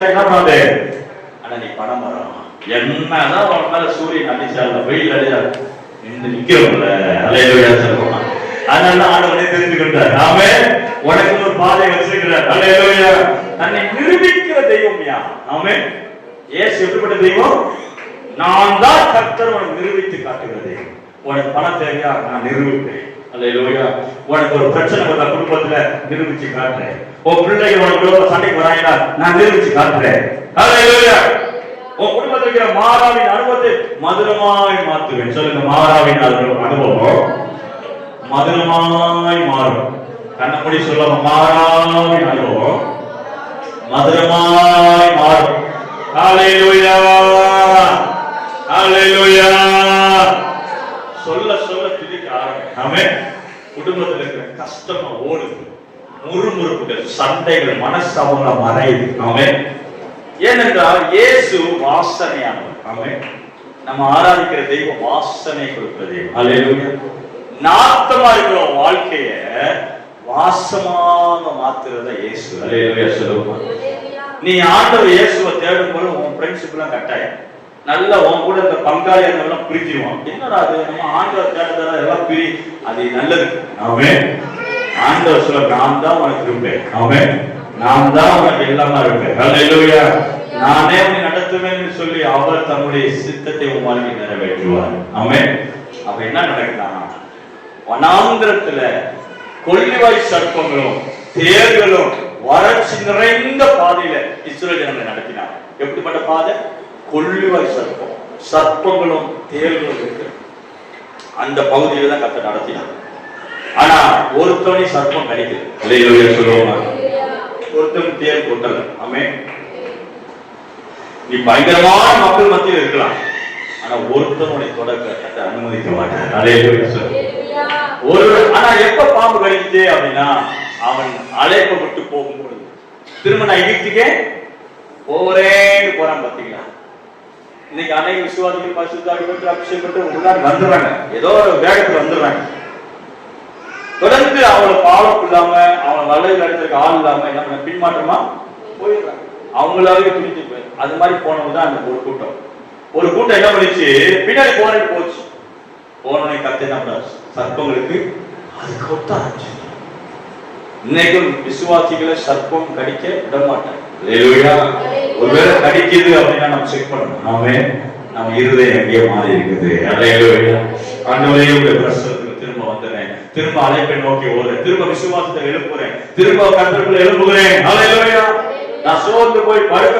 என்ன பண்ணாது? ஆனா நீ பணம் வரும் என்னதான் உன் மேல சூரியன் அடிச்சாலும் வெயில் அடிச்சா நின்று நிக்கிறோம்ல. அல்லேலூயா சொல்லுவான். அதனால ஆண்டவனே தெரிஞ்சுக்கிட்டார். நாம உனக்கு ஒரு பாதை வச்சிருக்கிறார். அல்லேலூயா. தன்னை நிரூபிக்கிற தெய்வம் யா. நாம இயேசு எப்படிப்பட்ட தெய்வம்? நான் தான் கர்த்தர் உனக்கு நிரூபித்து காட்டுகிற தெய்வம். உனக்கு பணம் தேவையா? நான் நிரூபிப்பேன். அல்லேலூயா. உனக்கு ஒரு பிரச்சனை வந்தா குடும்பத்துல நிரூபிச்சு காட்டுறேன். உன் பிள்ளைங்க உனக்கு சண்டைக்கு வராங்கன்னா நான் நிரூபிச்சு காட்டுறேன். அல்லேலூயா. உன் குடும்பத்தில் இருக்கிற மாறாவின் அனுபவத்தை மதுரமாய் மாற்றுவேன். சொல்லுங்க, மாறாவின் அனுபவம் மதுரமாய் மாறும். கண்ணப்படி சொல்ல, மாறாவின் அனுபவம் மதுரமாய் மாறும். அல்லேலூயா, அல்லேலூயா. சொல்ல சொல்ல திதிக்க ஆரம்பிக்கும். குடும்பத்தில் இருக்கிற கஷ்டமா ஓடுது, முறுமுறுப்புகள், சண்டைகள், மனஸ்தாபங்கள் மறையுது. ஏனென்றால் இயேசு வாசனையானவர். நம்ம ஆராதிக்கிற தெய்வம் வாசனை கொடுக்கிற தெய்வம். அல்லேலூயா. நாத்தமா இருக்கிற வாழ்க்கைய வாசமாக மாத்துறத இயேசு. அல்லேலூயா சொல்லுவோம். நீ ஆண்டவர் இயேசுவை தேடும் போது உன் ஃப்ரெண்ட்ஷிப் எல்லாம் கட்டாயம் நல்லா உன் கூட இந்த பங்காளி எல்லாம் பிரிச்சிருவான். என்னடா அது, நம்ம ஆண்டவர் தேடுறதா எல்லாம் பிரி, அது நல்லது. ஆண்டவர் சொல்ல, நான் தான் உனக்கு இருப்பேன். நான் தான் உனக்கு எல்லாமா இருப்பேன். அல்லேலூயா. நானே உன்னை நடத்துவேன் சொல்லி அவர் தம்முடைய சித்தத்தை உன் வாழ்க்கை நிறைவேற்றுவார். அப்ப என்ன நடக்குதான்? வனாந்திரத்துல கொள்ளிவாய் சர்ப்பங்களும் தேர்களும் வறட்சி நிறைந்த பாதையில இஸ்ரவேல் ஜனங்களை நடத்தினார். எப்படிப்பட்ட பாதை? கொள்ளிவாய் சர்ப்பம், சர்ப்பங்களும் தேர்களும் இருக்கு அந்த பகுதியில தான் கர்த்தர் நடத்தினார். ஆனா ஒருத்தவனி சர்ப்பம் கிடைக்குது. அல்லேலூயா சொல்லுவாங்க. ஒருத்தன் தேர் கொட்டல. நீ பயங்கரமான மக்கள் மத்தியில் இருக்கலாம், ஆனா ஒருத்தனுடைய தொடக்க அனுமதிக்க மாட்டார். அல்லேலூயா சொல்லுவாங்க. ஆனா எப்ப பாம்பு கடிக்குது அப்படின்னா அவன் அழைப்ப விட்டு போகும்போது திரும்ப நான் எகிப்துக்கே போறேன்னு போறான். பாத்தீங்களா, இன்னைக்கு அநேக விசுவாசிகள் பரிசுத்தாவி பெற்று அபிஷேகம் பெற்று முன்னாடி வந்துடுறாங்க, ஏதோ ஒரு வேகத்துல வந்துடுறாங்க. தொடர்ந்து அவளை பாவம் இல்லாம அவளை வலையில் அடிச்சிருக்க ஆள் இல்லாம என்ன பண்ண பின்மாற்றமா போயிடுறாங்க. அவங்களாவே துணிச்சு போய் அது மாதிரி போனவங்க அந்த ஒரு கூட்டம் என்ன பண்ணிச்சு, பின்னாடி போறேன்னு போச்சு. போனவனை கத்தை என்ன பண்ண சர்ப்பங்களுக்கு அது கொட்ட ஆரம்பிச்சு. இன்னைக்கும் விசுவாசிகளை சர்ப்பம் கடிக்க விட மாட்டாங்க. ஒருவேளை கடிக்குது அப்படின்னா நம்ம செக் பண்ணணும். நம்ம இருதயம் எங்கேயோ மாறி இருக்குது. திரும்ப வந்துறேன், திரும்ப அழைப்பை நோக்கி ஓடுறேன், திரும்ப விசுவாசத்தை எழுப்புறேன், திரும்ப கர்த்தருக்குள்ள எழுப்புகிறேன். நான் சோர்ந்து போய் படுக்க